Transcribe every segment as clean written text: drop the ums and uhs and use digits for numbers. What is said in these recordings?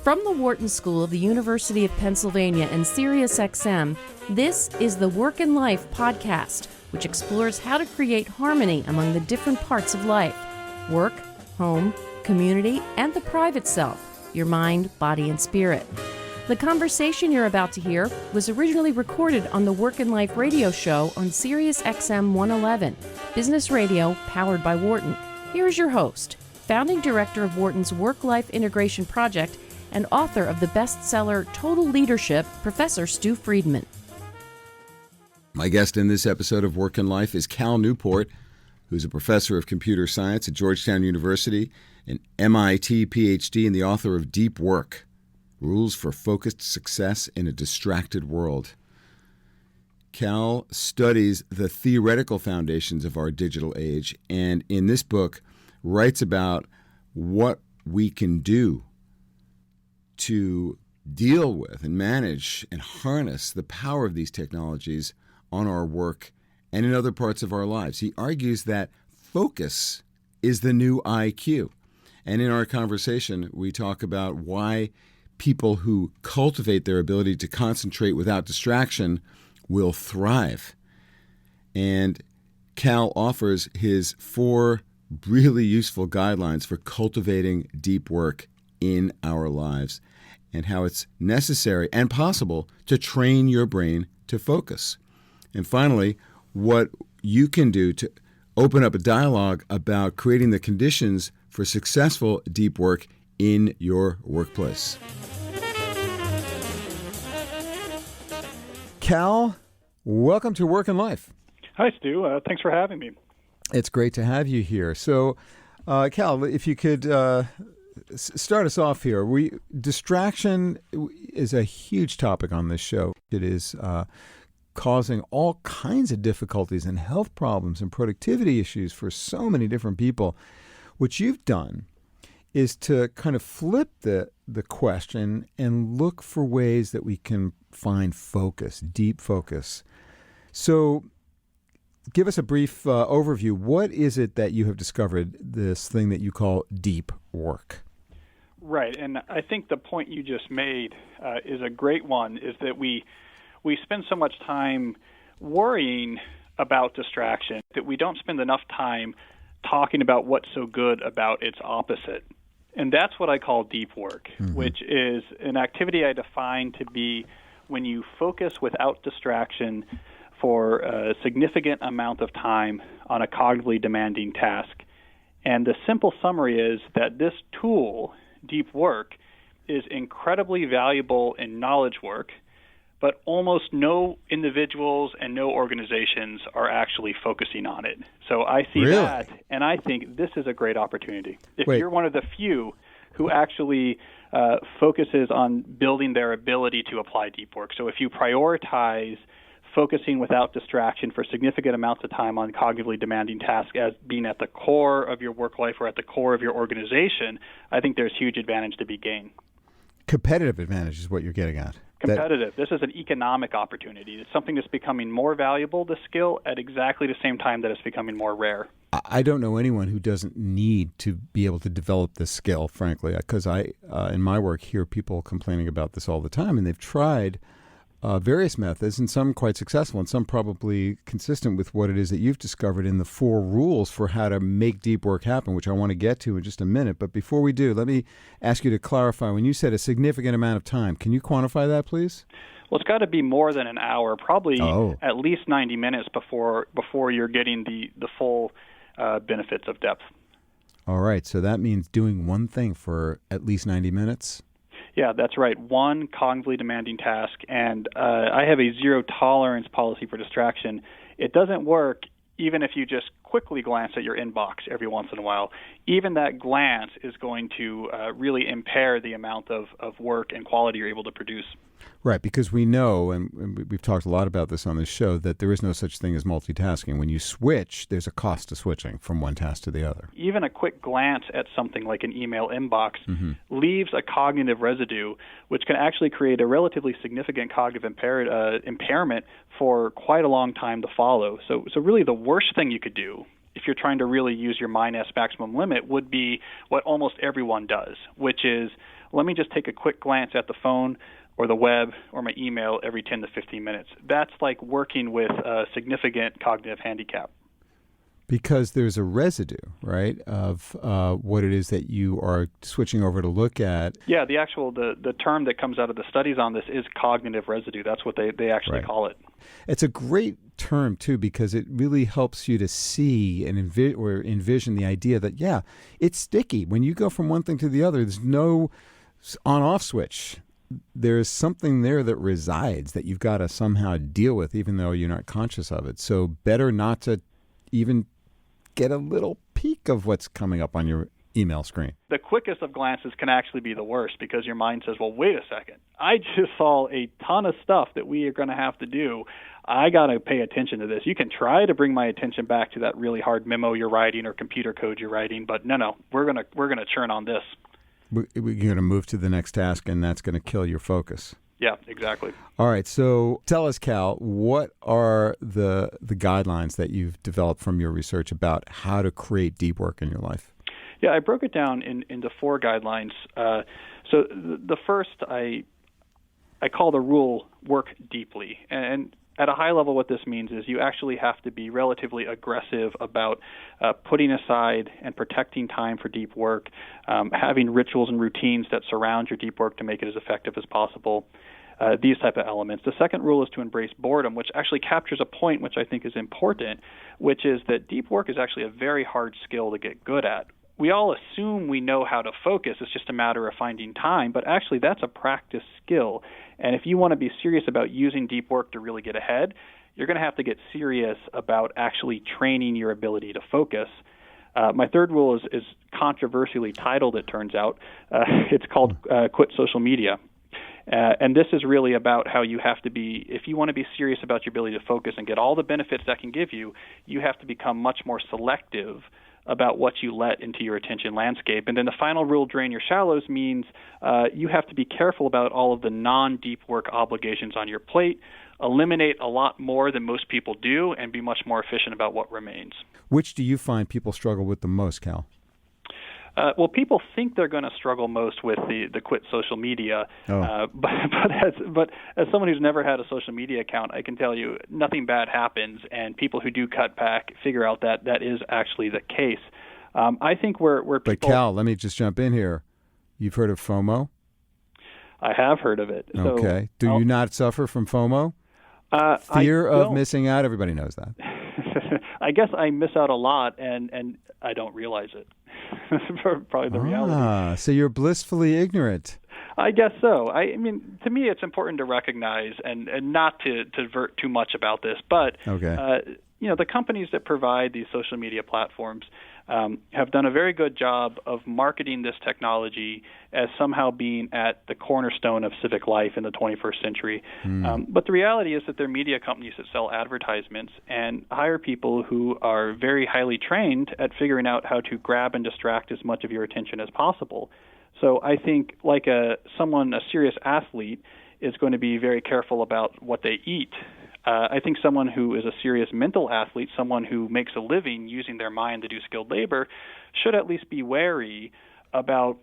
From the Wharton School of the University of Pennsylvania and SiriusXM, this is the Work and Life podcast, which explores how to create harmony among the different parts of life: work, home, community, and the private self, your mind, body, and spirit. The conversation you're about to hear was originally recorded on the Work and Life radio show on SiriusXM 111, business radio powered by Wharton. Here is your host, founding director of Wharton's Work-Life Integration Project and author of the bestseller Total Leadership, Professor Stu Friedman. My guest in this episode of Work and Life is Cal Newport, who's a professor of computer science at Georgetown University, an MIT Ph.D., and the author of Deep Work: Rules for Focused Success in a Distracted World. Cal studies the theoretical foundations of our digital age, and in this book writes about what we can do to deal with and manage and harness the power of these technologies on our work and in other parts of our lives. He argues that focus is the new IQ. And in our conversation, we talk about why people who cultivate their ability to concentrate without distraction will thrive. And Cal offers his 4 really useful guidelines for cultivating deep work in our lives, and how it's necessary and possible to train your brain to focus. And finally, what you can do to open up a dialogue about creating the conditions for successful deep work in your workplace. Cal, welcome to Work and Life. Hi, Stu. Thanks for having me. It's great to have you here. So, Cal, if you could start us off here. Distraction is a huge topic on this show. It is causing all kinds of difficulties and health problems and productivity issues for so many different people. What you've done is to kind of flip the question and look for ways that we can find focus, deep focus. So give us a brief overview. What is it that you have discovered, this thing that you call deep work? Right, and I think the point you just made is a great one, is that we spend so much time worrying about distraction that we don't spend enough time talking about what's so good about its opposite. And that's what I call deep work, which is an activity I define to be when you focus without distraction for a significant amount of time on a cognitively demanding task. And the simple summary is that this tool, deep work, is incredibly valuable in knowledge work, but almost no individuals and no organizations are actually focusing on it. So I see that, and I think this is a great opportunity. If you're one of the few who actually focuses on building their ability to apply deep work, so if you prioritize focusing without distraction for significant amounts of time on cognitively demanding tasks as being at the core of your work life or at the core of your organization, I think there's huge advantage to be gained. Competitive advantage is what you're getting at. Competitive. This is an economic opportunity. It's something that's becoming more valuable, the skill, at exactly the same time that it's becoming more rare. I don't know anyone who doesn't need to be able to develop this skill, frankly, because I, in my work, hear people complaining about this all the time, and they've tried various methods, and some quite successful, and some probably consistent with what it is that you've discovered in the 4 rules for how to make deep work happen, which I want to get to in just a minute. But before we do, let me ask you to clarify. When you said a significant amount of time, can you quantify that, please? Well, it's got to be more than an hour, probably at least 90 minutes before you're getting the full benefits of depth. All right, so that means doing one thing for at least 90 minutes? Yeah, that's right. One cognitively demanding task, and I have a zero-tolerance policy for distraction. It doesn't work even if you just quickly glance at your inbox every once in a while. Even that glance is going to really impair the amount of work and quality you're able to produce. Right, because we know, and we've talked a lot about this on this show, that there is no such thing as multitasking. When you switch, there's a cost to switching from one task to the other. Even a quick glance at something like an email inbox leaves a cognitive residue, which can actually create a relatively significant cognitive impairment for quite a long time to follow. So really the worst thing you could do if you're trying to really use your mind as maximum limit, would be what almost everyone does, which is, let me just take a quick glance at the phone or the web or my email every 10 to 15 minutes. That's like working with a significant cognitive handicap. Because there's a residue, right, of what it is that you are switching over to look at. Yeah, the term that comes out of the studies on this is cognitive residue. That's what they actually call it. It's a great term, too, because it really helps you to see and envision the idea that, yeah, it's sticky. When you go from one thing to the other, there's no on-off switch. There's something there that resides that you've got to somehow deal with, even though you're not conscious of it. So better not to even get a little peek of what's coming up on your email screen. The quickest of glances can actually be the worst because your mind says, well, wait a second. I just saw a ton of stuff that we are going to have to do. I got to pay attention to this. You can try to bring my attention back to that really hard memo you're writing or computer code you're writing, but no, we're going to churn on this. We're going to move to the next task, and that's going to kill your focus. Yeah, exactly. All right. So tell us, Cal, what are the guidelines that you've developed from your research about how to create deep work in your life? Yeah, I broke it down into 4 guidelines. So the first I call the rule work deeply. And at a high level, what this means is you actually have to be relatively aggressive about putting aside and protecting time for deep work, having rituals and routines that surround your deep work to make it as effective as possible. These type of elements. The second rule is to embrace boredom, which actually captures a point which I think is important, which is that deep work is actually a very hard skill to get good at. We all assume we know how to focus. It's just a matter of finding time, but actually that's a practice skill. And if you want to be serious about using deep work to really get ahead, you're going to have to get serious about actually training your ability to focus. My third rule is controversially titled, it turns out. It's called Quit Social Media. And this is really about how you have to be, if you want to be serious about your ability to focus and get all the benefits that can give you, you have to become much more selective about what you let into your attention landscape. And then the final rule, drain your shallows, means you have to be careful about all of the non-deep work obligations on your plate, eliminate a lot more than most people do, and be much more efficient about what remains. Which do you find people struggle with the most, Cal? Well, people think they're going to struggle most with the quit social media, but as someone who's never had a social media account, I can tell you nothing bad happens, and people who do cut back figure out that that is actually the case. I think where people... But Cal, let me just jump in here. You've heard of FOMO? I have heard of it. Okay. Do you not suffer from FOMO? Fear of missing out? Everybody knows that. I guess I miss out a lot, and I don't realize it. Probably the reality. So you're blissfully ignorant. I guess so. I mean, to me, it's important to recognize and not to divert too much about this. But the companies that provide these social media platforms have done a very good job of marketing this technology as somehow being at the cornerstone of civic life in the 21st century. But the reality is that they're media companies that sell advertisements and hire people who are very highly trained at figuring out how to grab and distract as much of your attention as possible. So I think like a serious athlete is going to be very careful about what they eat. I think someone who is a serious mental athlete, someone who makes a living using their mind to do skilled labor, should at least be wary about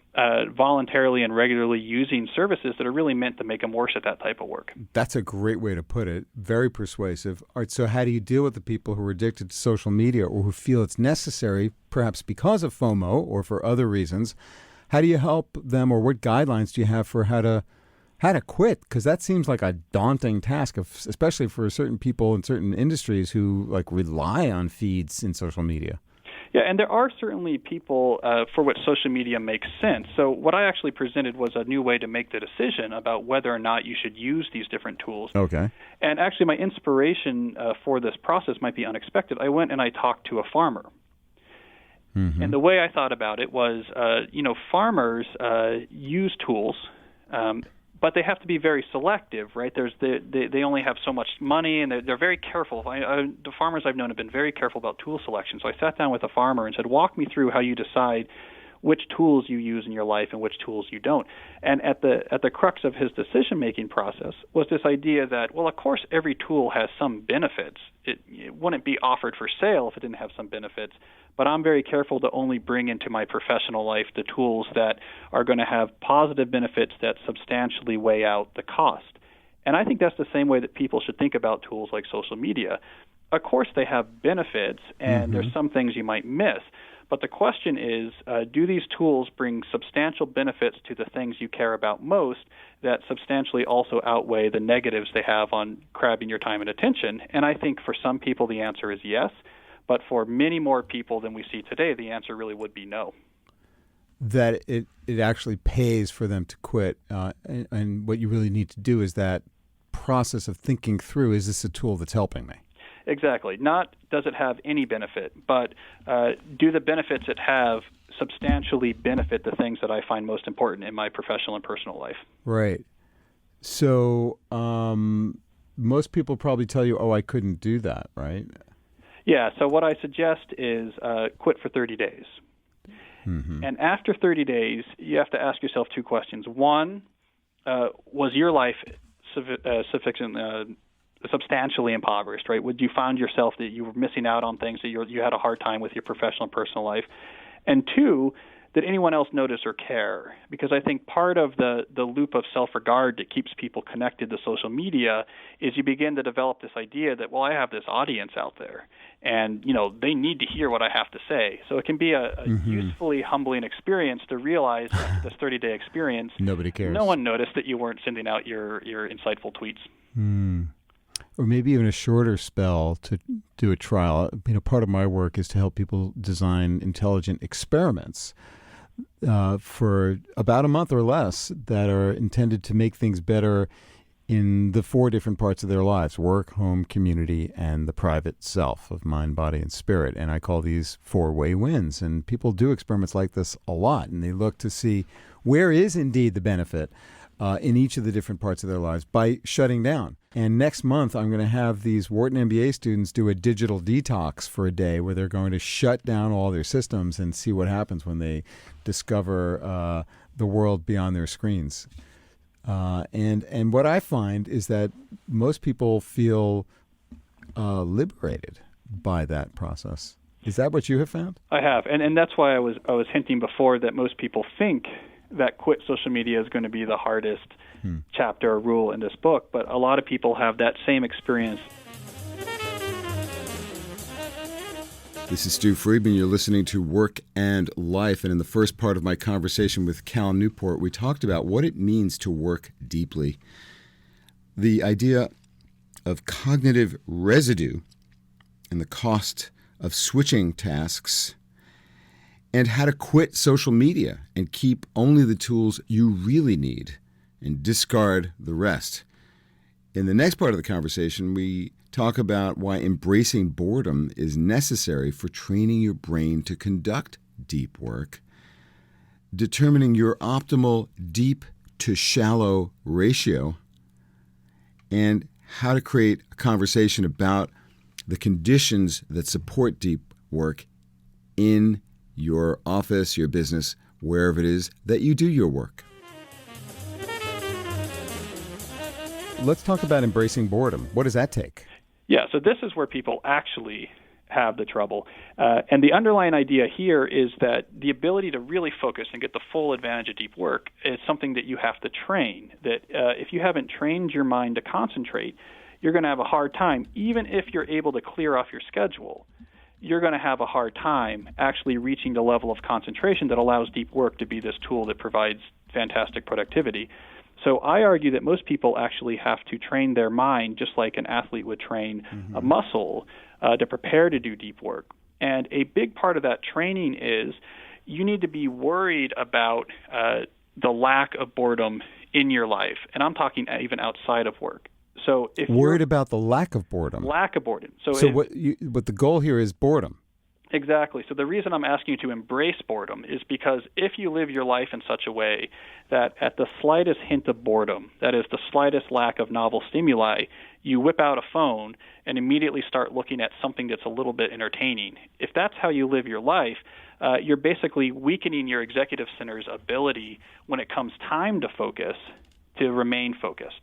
voluntarily and regularly using services that are really meant to make them worse at that type of work. That's a great way to put it. Very persuasive. All right, so how do you deal with the people who are addicted to social media or who feel it's necessary, perhaps because of FOMO or for other reasons? How do you help them, or what guidelines do you have for how to quit? Because that seems like a daunting task, especially for certain people in certain industries who rely on feeds in social media. Yeah, and there are certainly people for which social media makes sense. So what I actually presented was a new way to make the decision about whether or not you should use these different tools. Okay. And actually my inspiration for this process might be unexpected. I went and I talked to a farmer. Mm-hmm. And the way I thought about it was, farmers use tools, but they have to be very selective, right? They only have so much money, and they're very careful. The farmers I've known have been very careful about tool selection. So I sat down with a farmer and said, walk me through how you decide which tools you use in your life and which tools you don't. And at the crux of his decision-making process was this idea that, well, of course, every tool has some benefits. it wouldn't be offered for sale if it didn't have some benefits. But I'm very careful to only bring into my professional life the tools that are going to have positive benefits that substantially weigh out the cost. And I think that's the same way that people should think about tools like social media. Of course, they have benefits, and there's some things you might miss. But the question is, do these tools bring substantial benefits to the things you care about most that substantially also outweigh the negatives they have on grabbing your time and attention? And I think for some people the answer is yes. But for many more people than we see today, the answer really would be no. That it actually pays for them to quit. And what you really need to do is that process of thinking through, is this a tool that's helping me? Exactly. Not does it have any benefit, but do the benefits it have substantially benefit the things that I find most important in my professional and personal life? Right. So most people probably tell you, I couldn't do that, right? Yeah, so what I suggest is quit for 30 days. And after 30 days, you have to ask yourself two questions. One, was your life substantially impoverished, right? Would you find yourself that you were missing out on things that you had a hard time with your professional and personal life? And two, did anyone else notice or care? Because I think part of the loop of self-regard that keeps people connected to social media is you begin to develop this idea that, well, I have this audience out there, and they need to hear what I have to say. So it can be a usefully humbling experience to realize after this 30-day experience, nobody cares. No one noticed that you weren't sending out your insightful tweets. Or maybe even a shorter spell to do a trial. Part of my work is to help people design intelligent experiments for about a month or less that are intended to make things better in the 4 different parts of their lives: work, home, community, and the private self of mind, body, and spirit. And I call these 4-way wins. And people do experiments like this a lot, and they look to see where is indeed the benefit in each of the different parts of their lives by shutting down. And next month, I'm going to have these Wharton MBA students do a digital detox for a day where they're going to shut down all their systems and see what happens when they discover the world beyond their screens. And what I find is that most people feel liberated by that process. Is that what you have found? I have, and that's why I was hinting before that most people think that quit social media is going to be the hardest chapter or rule in this book, but a lot of people have that same experience. This is Stu Friedman. You're listening to Work and Life. And in the first part of my conversation with Cal Newport, we talked about what it means to work deeply. The idea of cognitive residue and the cost of switching tasks, and how to quit social media and keep only the tools you really need and discard the rest. In the next part of the conversation, we talk about why embracing boredom is necessary for training your brain to conduct deep work, determining your optimal deep to shallow ratio, and how to create a conversation about the conditions that support deep work in your office, your business, wherever it is that you do your work. Let's talk about embracing boredom. What does that take? Yeah, so this is where people actually have the trouble. And the underlying idea here is that the ability to really focus and get the full advantage of deep work is something that you have to train. That if you haven't trained your mind to concentrate, you're going to have a hard time. Even if you're able to clear off your schedule, you're going to have a hard time actually reaching the level of concentration that allows deep work to be this tool that provides fantastic productivity. So I argue that most people actually have to train their mind just like an athlete would train a muscle to prepare to do deep work. And a big part of that training is you need to be worried about the lack of boredom in your life. And I'm talking even outside of work. So if worried about the lack of boredom. Lack of boredom. So what the goal here is boredom. Exactly. So the reason I'm asking you to embrace boredom is because if you live your life in such a way that at the slightest hint of boredom, that is the slightest lack of novel stimuli, you whip out a phone and immediately start looking at something that's a little bit entertaining. If that's how you live your life, you're basically weakening your executive center's ability when it comes time to focus to remain focused.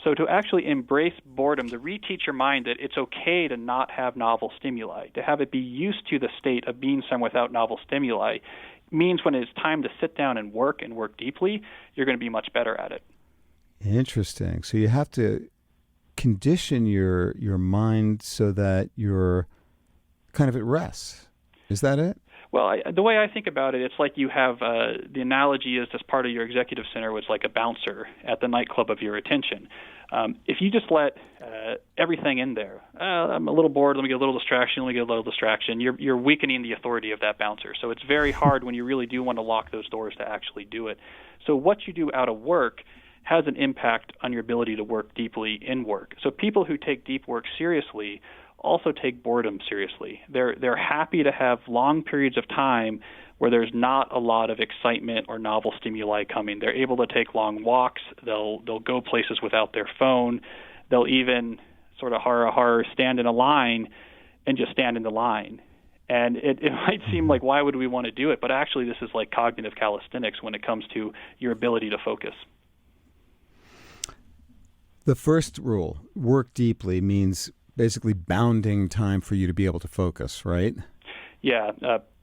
So to actually embrace boredom, to reteach your mind that it's okay to not have novel stimuli, to have it be used to the state of being somewhere without novel stimuli, means when it's time to sit down and work deeply, you're going to be much better at it. Interesting. So you have to condition your mind so that you're kind of at rest. Is that it? Well, the way I think about it, it's like you have the analogy is this part of your executive center was like a bouncer at the nightclub of your attention. If you just let everything in there, I'm a little bored, let me get a little distraction, you're weakening the authority of that bouncer. So it's very hard when you really do want to lock those doors to actually do it. So what you do out of work has an impact on your ability to work deeply in work. So people who take deep work seriously also take boredom seriously. They're happy to have long periods of time where there's not a lot of excitement or novel stimuli coming. They're able to take long walks. They'll go places without their phone. They'll even sort of horror stand in a line and just stand in the line. And it might seem like, why would we want to do it? But actually, this is like cognitive calisthenics when it comes to your ability to focus. The first rule, work deeply, means basically bounding time for you to be able to focus, right? Yeah,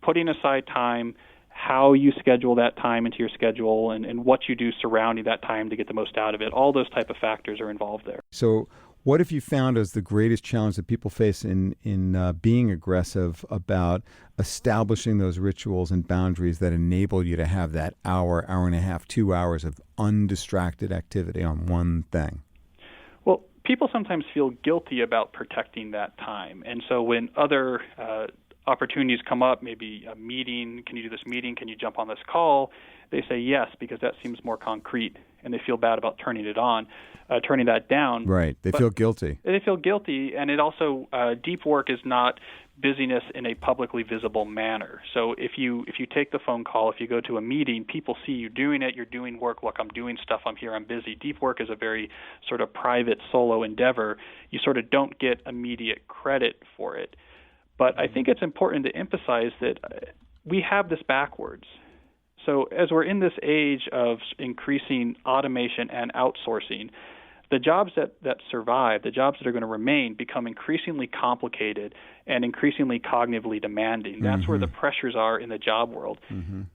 putting aside time, how you schedule that time into your schedule, and what you do surrounding that time to get the most out of it. All those type of factors are involved there. So what have you found as the greatest challenge that people face in being aggressive about establishing those rituals and boundaries that enable you to have that hour and a half, 2 hours of undistracted activity on one thing? Well, people sometimes feel guilty about protecting that time. And so when other opportunities come up, maybe a meeting, can you do this meeting, can you jump on this call, they say yes because that seems more concrete, and they feel bad about turning that down. Right. They feel guilty. They feel guilty, and it also, deep work is not busyness in a publicly visible manner. So if you take the phone call, if you go to a meeting, people see you doing it, you're doing work, look, I'm doing stuff, I'm here, I'm busy. Deep work is a very sort of private solo endeavor. You sort of don't get immediate credit for it. But I think it's important to emphasize that we have this backwards. So as we're in this age of increasing automation and outsourcing, the jobs that survive, the jobs that are going to remain, become increasingly complicated and increasingly cognitively demanding. That's where the pressures are in the job world.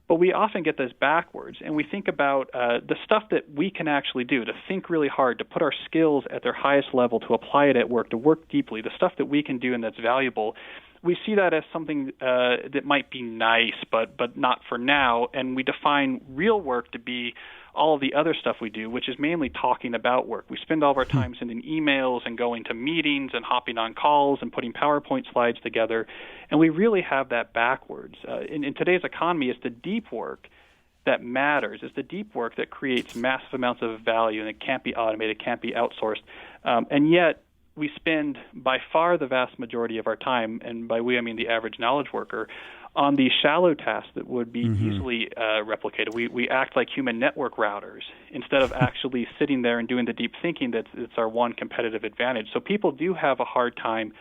But we often get this backwards, and we think about the stuff that we can actually do, to think really hard, to put our skills at their highest level, to apply it at work, to work deeply, the stuff that we can do and that's valuable. We see that as something that might be nice, but not for now, and we define real work to be all of the other stuff we do, which is mainly talking about work. We spend all of our time sending emails and going to meetings and hopping on calls and putting PowerPoint slides together, and we really have that backwards. In today's economy, it's the deep work that matters. It's the deep work that creates massive amounts of value, and it can't be automated, can't be outsourced, and yet we spend by far the vast majority of our time, and by we I mean the average knowledge worker, on these shallow tasks that would be easily replicated. We act like human network routers instead of actually sitting there and doing the deep thinking that's our one competitive advantage. So people do have a hard time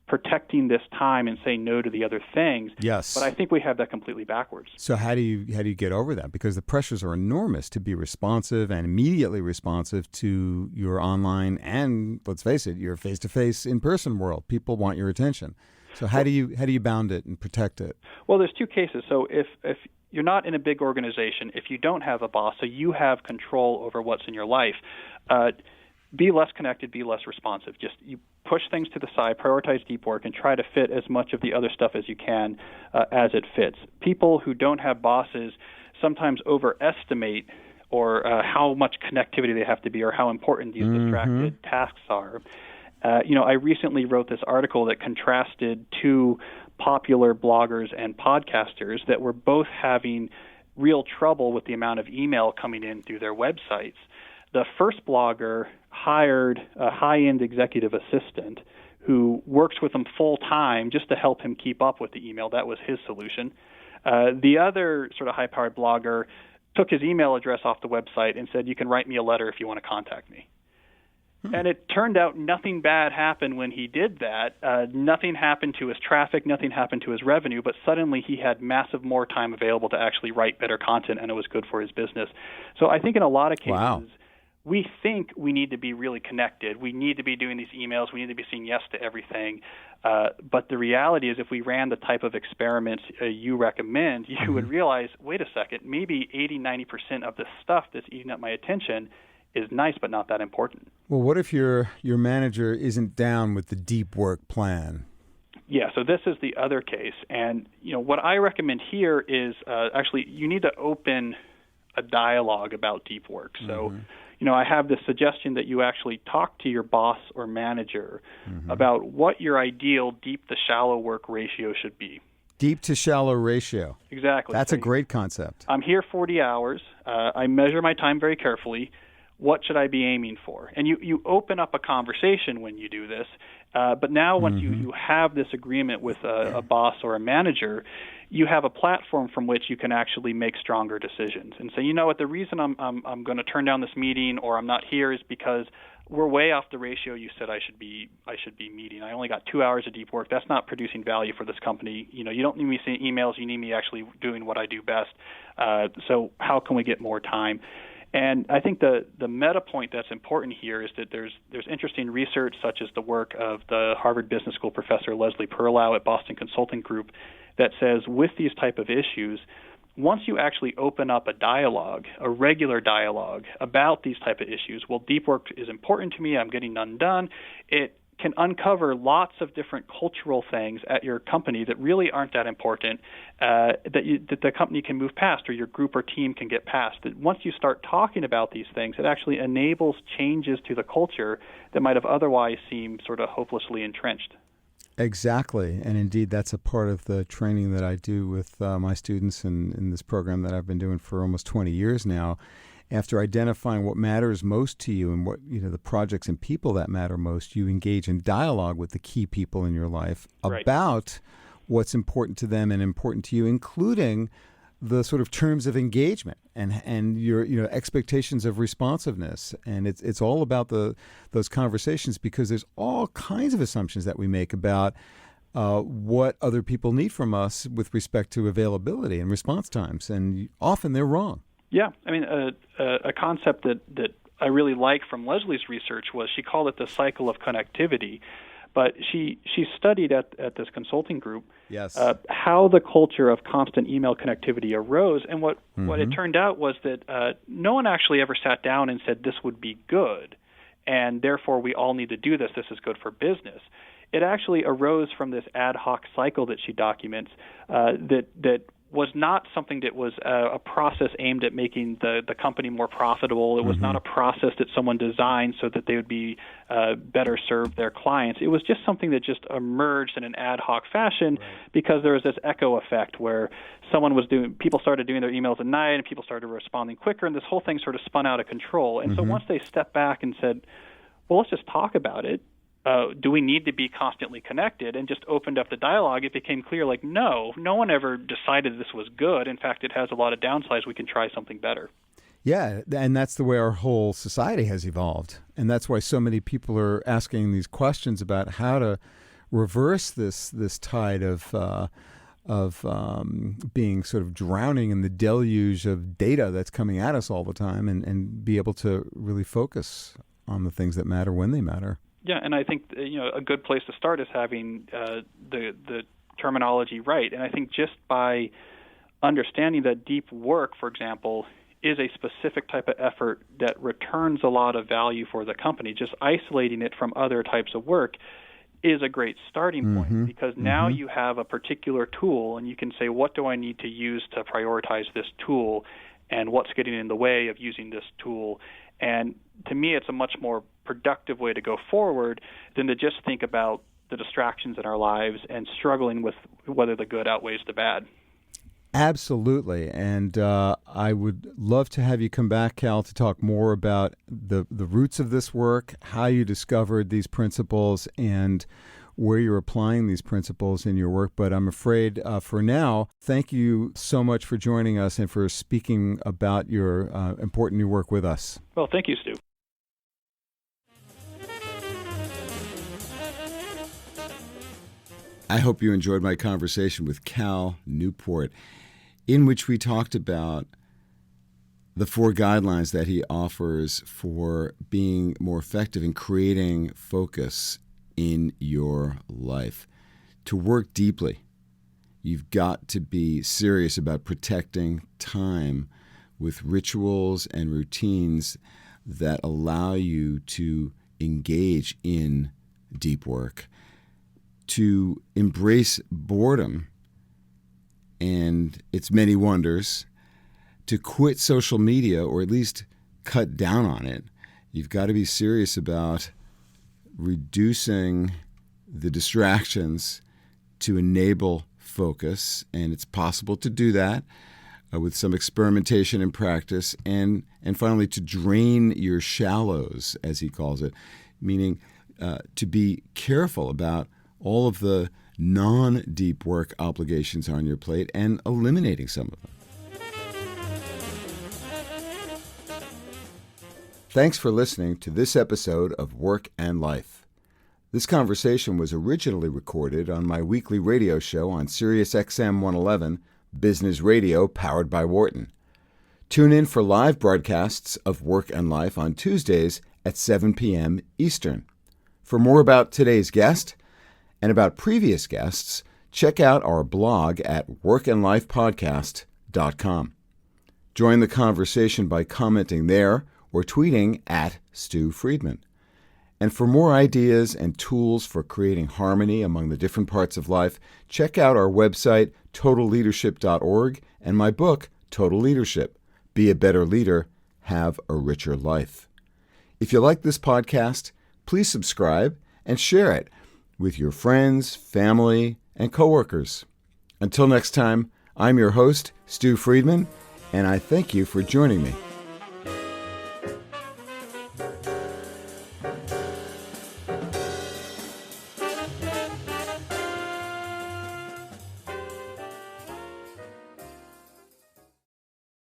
protecting this time and saying no to the other things. Yes. But I think we have that completely backwards. So how do you get over that? Because the pressures are enormous to be responsive and immediately responsive to your online and, let's face it, your face-to-face in-person world. People want your attention. So how do you bound it and protect it? Well, there's two cases. So if you're not in a big organization, if you don't have a boss, so you have control over what's in your life, be less connected, be less responsive. Just you push things to the side, prioritize deep work, and try to fit as much of the other stuff as you can as it fits. People who don't have bosses sometimes overestimate or how much connectivity they have to be or how important these distracted tasks are. I recently wrote this article that contrasted two popular bloggers and podcasters that were both having real trouble with the amount of email coming in through their websites. The first blogger hired a high-end executive assistant who works with him full-time just to help him keep up with the email. That was his solution. The other sort of high-powered blogger took his email address off the website and said, you can write me a letter if you want to contact me. And it turned out nothing bad happened when he did that. Nothing happened to his traffic, nothing happened to his revenue, but suddenly he had massive more time available to actually write better content, and it was good for his business. So I think in a lot of cases, we think we need to be really connected. We need to be doing these emails. We need to be saying yes to everything. But the reality is if we ran the type of experiments you recommend, you would realize, wait a second, maybe 80-90% of the stuff that's eating up my attention is nice but not that important. Well, what if your manager isn't down with the deep work plan? Yeah, so this is the other case. And what I recommend here is actually you need to open a dialogue about deep work. So I have this suggestion that you actually talk to your boss or manager about what your ideal deep to shallow work ratio should be. Deep to shallow ratio. Exactly. That's so a great concept. I'm here 40 hours. I measure my time very carefully. What should I be aiming for? And you open up a conversation when you do this. But now once you have this agreement with a boss or a manager, you have a platform from which you can actually make stronger decisions and say, what, the reason I'm going to turn down this meeting or I'm not here is because we're way off the ratio you said I should be meeting. I only got 2 hours of deep work. That's not producing value for this company. You don't need me sending emails. You need me actually doing what I do best. So how can we get more time? And I think the meta point that's important here is that there's interesting research, such as the work of the Harvard Business School professor Leslie Perlow at Boston Consulting Group, that says with these type of issues, once you actually open up a dialogue, a regular dialogue about these type of issues, well, deep work is important to me, I'm getting none done, it can uncover lots of different cultural things at your company that really aren't that important, that the company can move past or your group or team can get past. That once you start talking about these things, it actually enables changes to the culture that might have otherwise seemed sort of hopelessly entrenched. Exactly. And indeed, that's a part of the training that I do with my students in this program that I've been doing for almost 20 years now. After identifying what matters most to you and what the projects and people that matter most, you engage in dialogue with the key people in your life about what's important to them and important to you, including the sort of terms of engagement and your expectations of responsiveness. And it's all about those conversations, because there's all kinds of assumptions that we make about what other people need from us with respect to availability and response times, and often they're wrong. Yeah, I mean, a concept that I really like from Leslie's research was she called it the cycle of connectivity. But she studied at this consulting group how the culture of constant email connectivity arose. And what it turned out was that no one actually ever sat down and said this would be good, and therefore we all need to do this. This is good for business. It actually arose from this ad hoc cycle that she documents that was not something that was a process aimed at making the company more profitable. It was not a process that someone designed so that they would be better serve their clients. It was just something that just emerged in an ad hoc fashion because there was this echo effect where people started doing their emails at night and people started responding quicker, and this whole thing sort of spun out of control. And so once they stepped back and said, well, let's just talk about it, do we need to be constantly connected, and just opened up the dialogue, it became clear, no one ever decided this was good. In fact, it has a lot of downsides. We can try something better. Yeah, and that's the way our whole society has evolved. And that's why so many people are asking these questions about how to reverse this tide of being sort of drowning in the deluge of data that's coming at us all the time, and be able to really focus on the things that matter when they matter. Yeah, and I think a good place to start is having the terminology right. And I think just by understanding that deep work, for example, is a specific type of effort that returns a lot of value for the company, just isolating it from other types of work is a great starting point, because now you have a particular tool and you can say, what do I need to use to prioritize this tool, and what's getting in the way of using this tool. And to me, it's a much more productive way to go forward than to just think about the distractions in our lives and struggling with whether the good outweighs the bad. Absolutely. And I would love to have you come back, Cal, to talk more about the roots of this work, how you discovered these principles, and where you're applying these principles in your work. But I'm afraid for now, thank you so much for joining us and for speaking about your important new work with us. Well, thank you, Stu. I hope you enjoyed my conversation with Cal Newport, in which we talked about the 4 guidelines that he offers for being more effective in creating focus in your life. To work deeply, you've got to be serious about protecting time with rituals and routines that allow you to engage in deep work, to embrace boredom and its many wonders, to quit social media or at least cut down on it. You've got to be serious about reducing the distractions to enable focus, and it's possible to do that with some experimentation and practice, and finally to drain your shallows, as he calls it, meaning to be careful about all of the non-deep work obligations on your plate and eliminating some of them. Thanks for listening to this episode of Work and Life. This conversation was originally recorded on my weekly radio show on Sirius XM 111, Business Radio powered by Wharton. Tune in for live broadcasts of Work and Life on Tuesdays at 7 p.m. Eastern. For more about today's guest and about previous guests, check out our blog at workandlifepodcast.com. Join the conversation by commenting there or tweeting at Stu Friedman. And for more ideas and tools for creating harmony among the different parts of life, check out our website, totalleadership.org, and my book, Total Leadership: Be a Better Leader, Have a Richer Life. If you like this podcast, please subscribe and share it with your friends, family, and coworkers. Until next time, I'm your host, Stu Friedman, and I thank you for joining me.